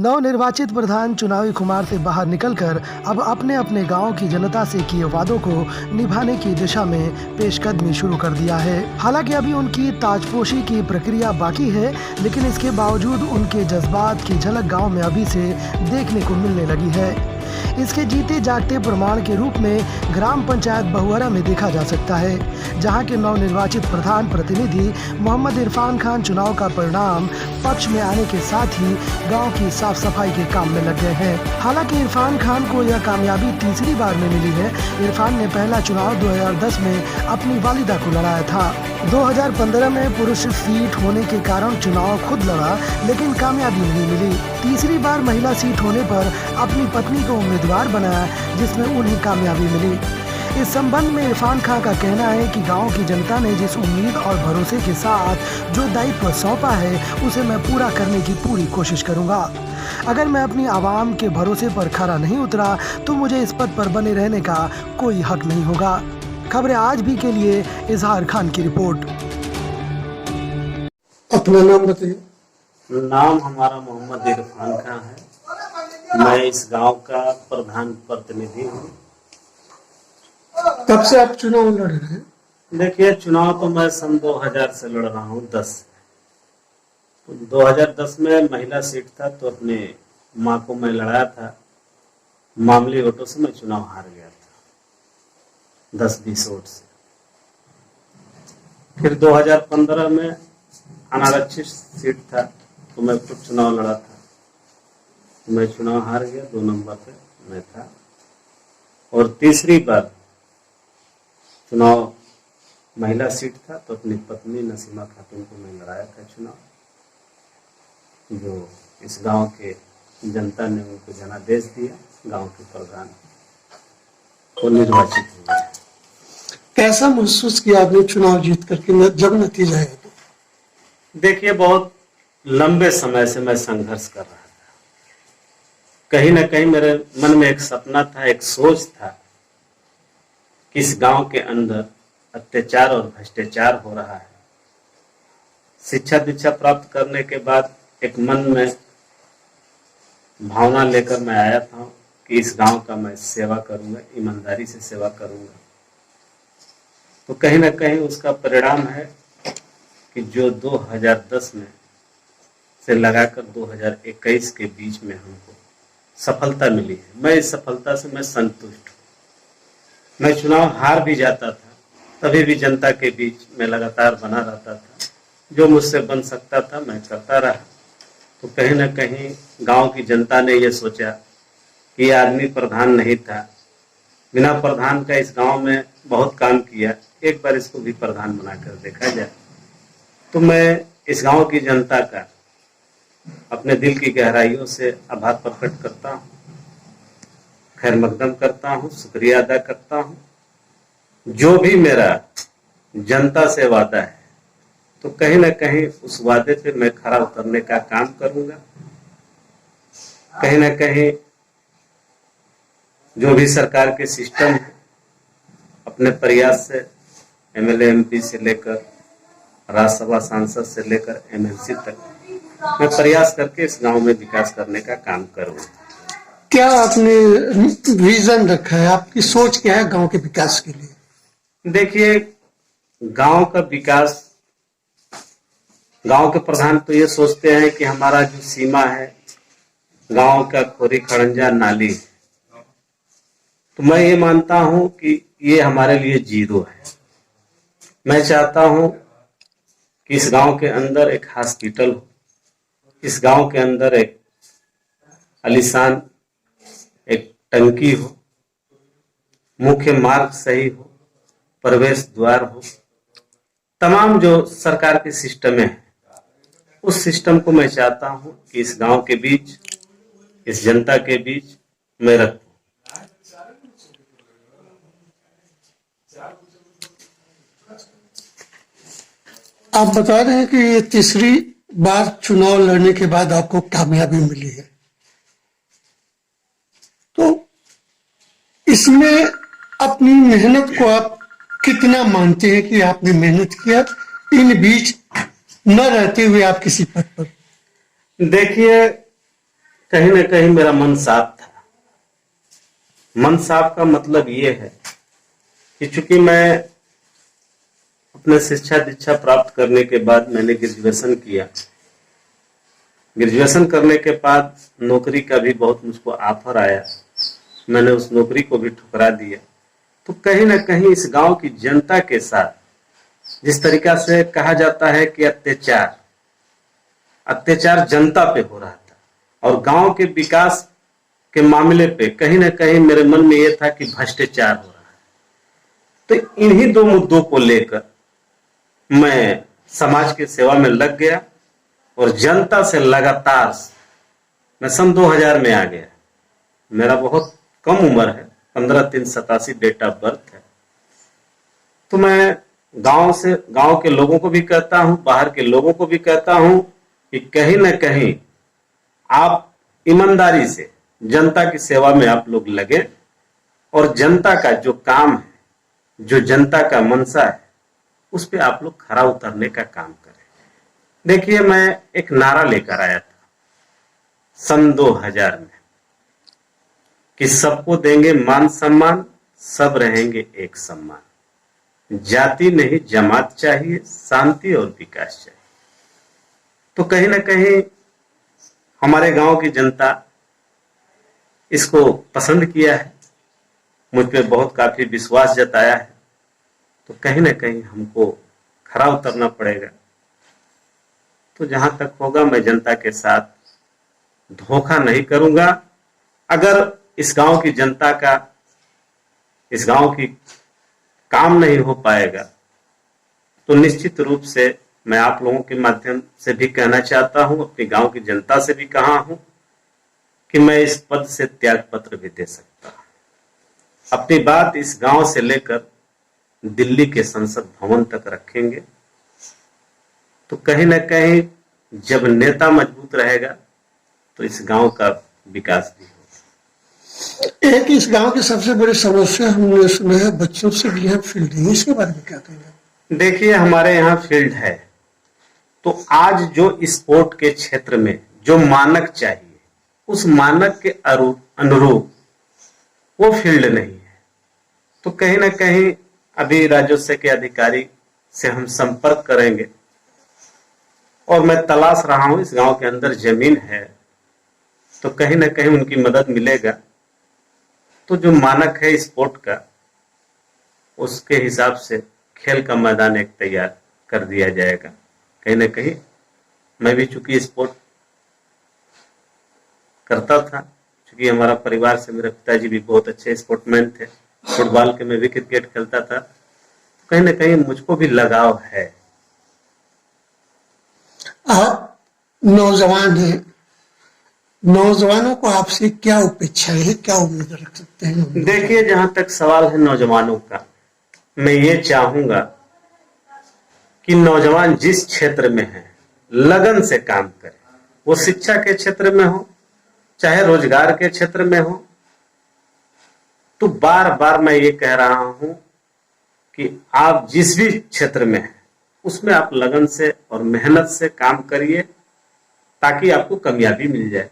नवनिर्वाचित प्रधान चुनावी खुमार से बाहर निकलकर अब अपने अपने गांव की जनता से किए वादों को निभाने की दिशा में पेशकदमी शुरू कर दिया है। हालांकि अभी उनकी ताजपोशी की प्रक्रिया बाकी है, लेकिन इसके बावजूद उनके जज्बात की झलक गांव में अभी से देखने को मिलने लगी है। इसके जीते जागते प्रमाण के रूप में ग्राम पंचायत बहुहरा में देखा जा सकता है, जहां के नवनिर्वाचित प्रधान प्रतिनिधि मोहम्मद इरफान खान चुनाव का परिणाम पक्ष में आने के साथ ही गांव की साफ सफाई के काम में लग गए हैं। हालांकि इरफान खान को यह कामयाबी तीसरी बार में मिली है। इरफान ने पहला चुनाव 2010 में अपनी वालिदा को लड़ाया था। 2015 में पुरुष सीट होने के कारण चुनाव खुद लड़ा, लेकिन कामयाबी नहीं मिली। तीसरी बार महिला सीट होने पर अपनी पत्नी को उम्मीदवार बनाया, जिसमें उन्हें कामयाबी मिली। इस संबंध में इरफान खान का कहना है कि गांव की जनता ने जिस उम्मीद और भरोसे के साथ जो दायित्व सौंपा है, उसे मैं पूरा करने की पूरी कोशिश करूंगा। अगर मैं अपनी आवाम के भरोसे पर खरा नहीं उतरा तो मुझे इस पद पर बने रहने का कोई हक नहीं होगा। खबरें आज भी के लिए इजहार खान की रिपोर्ट। अपना नाम बताइए। नाम हमारा मोहम्मद इरफान खान है। मैं इस गांव का प्रधान प्रतिनिधि हूँ। कब से आप चुनाव लड़ रहे हैं? देखिए, चुनाव तो मैं सन 2000 से लड़ रहा हूँ। 2010 में महिला सीट था, तो अपने माँ को मैं लड़ाया था। मामूली वोटों से मैं चुनाव हार गया था, 10-20 वोट से। फिर 2015 में अनारक्षित सीट था, तो मैं खुद चुनाव लड़ा था। मैं चुनाव हार गया, 2 नंबर पे मैं था। और तीसरी बार चुनाव महिला सीट था, तो अपनी पत्नी नसीमा खातून को मैं लड़ाया था चुनाव, जो इस गांव के जनता ने उनको जनादेश दिया। गांव के प्रधान को निर्वाचित हुआ। कैसा महसूस किया आपने चुनाव जीत करके जब नतीजा है? देखिए, बहुत लंबे समय से मैं संघर्ष कर रहा था। कहीं ना कहीं मेरे मन में एक सपना था, एक सोच था कि इस गांव के अंदर अत्याचार और भ्रष्टाचार हो रहा है। शिक्षा दीक्षा प्राप्त करने के बाद एक मन में भावना लेकर मैं आया था कि इस गांव का मैं सेवा करूंगा, ईमानदारी से सेवा करूंगा। तो कहीं ना कहीं उसका परिणाम है कि जो 2010 में से लगाकर 2021 के बीच में हमको सफलता मिली है, मैं इस सफलता से मैं संतुष्ट हूँ। मैं चुनाव हार भी जाता था, तभी भी जनता के बीच में लगातार बना रहता था। जो मुझसे बन सकता था मैं करता रहा। तो कहीं ना कहीं गांव की जनता ने यह सोचा कि यह आदमी प्रधान नहीं था, बिना प्रधान का इस गांव में बहुत काम किया, एक बार इसको भी प्रधान बनाकर देखा जाए। तो मैं इस गांव की जनता का अपने दिल की गहराइयों से आभार प्रकट करता हूँ, खैर मकदम करता हूँ, शुक्रिया अदा करता हूँ। जो भी मेरा जनता से वादा है, तो कहीं ना कहीं उस वादे पे मैं खरा उतरने का काम करूंगा। कहीं ना कहीं जो भी सरकार के सिस्टम है, अपने प्रयास से एमएलए एमपी से लेकर राज्यसभा सांसद से लेकर एमएलसी तक मैं प्रयास करके इस गांव में विकास करने का काम करूंगा। क्या आपने विजन रखा है? आपकी सोच क्या है गांव के विकास के लिए? देखिए, गांव का विकास, गांव के प्रधान तो ये सोचते हैं कि हमारा जो सीमा है गांव का खोरी खड़ंजा नाली, तो मैं ये मानता हूं कि ये हमारे लिए जीरो है। मैं चाहता हूं कि इस गांव के अंदर एक हॉस्पिटल हो, इस गांव के अंदर एक आलीशान एक टंकी हो, मुख्य मार्ग सही हो, प्रवेश द्वार हो, तमाम जो सरकार के सिस्टम है, उस सिस्टम को मैं चाहता हूं कि इस गांव के बीच, इस जनता के बीच मैं रखूं। आप बता रहे हैं कि ये तीसरी बार चुनाव लड़ने के बाद आपको कामयाबी मिली है, तो इसमें अपनी मेहनत को आप कितना मानते हैं कि आपने मेहनत किया इन बीच न रहते हुए आप किसी पद पर? देखिए, कहीं ना कहीं मेरा मन साफ था। मन साफ का मतलब ये है कि चूंकि मैं अपने शिक्षा दीक्षा प्राप्त करने के बाद मैंने ग्रेजुएशन किया। ग्रेजुएशन करने के बाद नौकरी का भी बहुत मुझको ऑफर आया, मैंने उस नौकरी को भी ठुकरा दिया। तो कहीं ना कहीं इस गांव की जनता के साथ जिस तरीका से कहा जाता है कि अत्याचार जनता पे हो रहा था और गांव के विकास के मामले पे कहीं ना कहीं मेरे मन में यह था कि भ्रष्टाचार हो रहा है। तो इन्हीं दो मुद्दों को लेकर मैं समाज की सेवा में लग गया और जनता से लगातार मैं सन 2000 में आ गया। मेरा बहुत कम उम्र है, 15/3/87 डेट ऑफ बर्थ है। तो मैं गांव के लोगों को भी कहता हूं, बाहर के लोगों को भी कहता हूं कि कहीं ना कहीं आप ईमानदारी से जनता की सेवा में आप लोग लगे और जनता का जो काम है, जो जनता का मनसा है, उस पे आप लोग खरा उतरने का काम करें। देखिए, मैं एक नारा लेकर आया था सन 2000 में कि सबको देंगे मान सम्मान, सब रहेंगे एक सम्मान, जाति नहीं जमात चाहिए, शांति और विकास चाहिए। तो कहीं ना कहीं हमारे गांव की जनता इसको पसंद किया है, मुझ पे बहुत काफी विश्वास जताया है। तो कहीं ना कहीं हमको खरा उतरना पड़ेगा। तो जहां तक होगा मैं जनता के साथ धोखा नहीं करूंगा। अगर इस गांव की जनता का, इस गांव की काम नहीं हो पाएगा तो निश्चित रूप से मैं आप लोगों के माध्यम से भी कहना चाहता हूं, अपने गांव की जनता से भी कहा हूं कि मैं इस पद से त्याग पत्र भी दे सकता हूं। अपनी बात इस गांव से लेकर दिल्ली के संसद भवन तक रखेंगे। तो कहीं ना कहीं जब नेता मजबूत रहेगा तो इस गांव का विकास भी होगा। एक इस गांव की सबसे बड़ी समस्या हमने सुना है बच्चों से भी है फील्डिंग, इसके बारे में क्या कहेंगे? देखिए, हमारे यहाँ फील्ड है, तो आज जो स्पोर्ट के क्षेत्र में जो मानक चाहिए उस मानक के अनुरूप वो फील्ड नहीं है। तो कहीं ना कहीं अभी राजस्व के अधिकारी से हम संपर्क करेंगे और मैं तलाश रहा हूं, इस गांव के अंदर जमीन है तो कहीं ना कहीं उनकी मदद मिलेगा। तो जो मानक है स्पोर्ट का, उसके हिसाब से खेल का मैदान एक तैयार कर दिया जाएगा। कहीं ना कहीं मैं भी चूंकि स्पोर्ट करता था, चूंकि हमारा परिवार से मेरे पिताजी भी बहुत अच्छे स्पोर्टमैन थे, फुटबॉल के, मैं भी क्रिकेट खेलता था, तो कहीं ना कहीं मुझको भी लगाव है। आप नौजवान हैं, नौजवानों को आपसे क्या अपेक्षा है, क्या उम्मीद रख सकते हैं? देखिए, जहां तक सवाल है नौजवानों का, मैं ये चाहूंगा कि नौजवान जिस क्षेत्र में है लगन से काम करे। वो शिक्षा के क्षेत्र में हो चाहे रोजगार के क्षेत्र में हो। तो बार बार मैं ये कह रहा हूं कि आप जिस भी क्षेत्र में हैं उसमें आप लगन से और मेहनत से काम करिए ताकि आपको कामयाबी मिल जाए।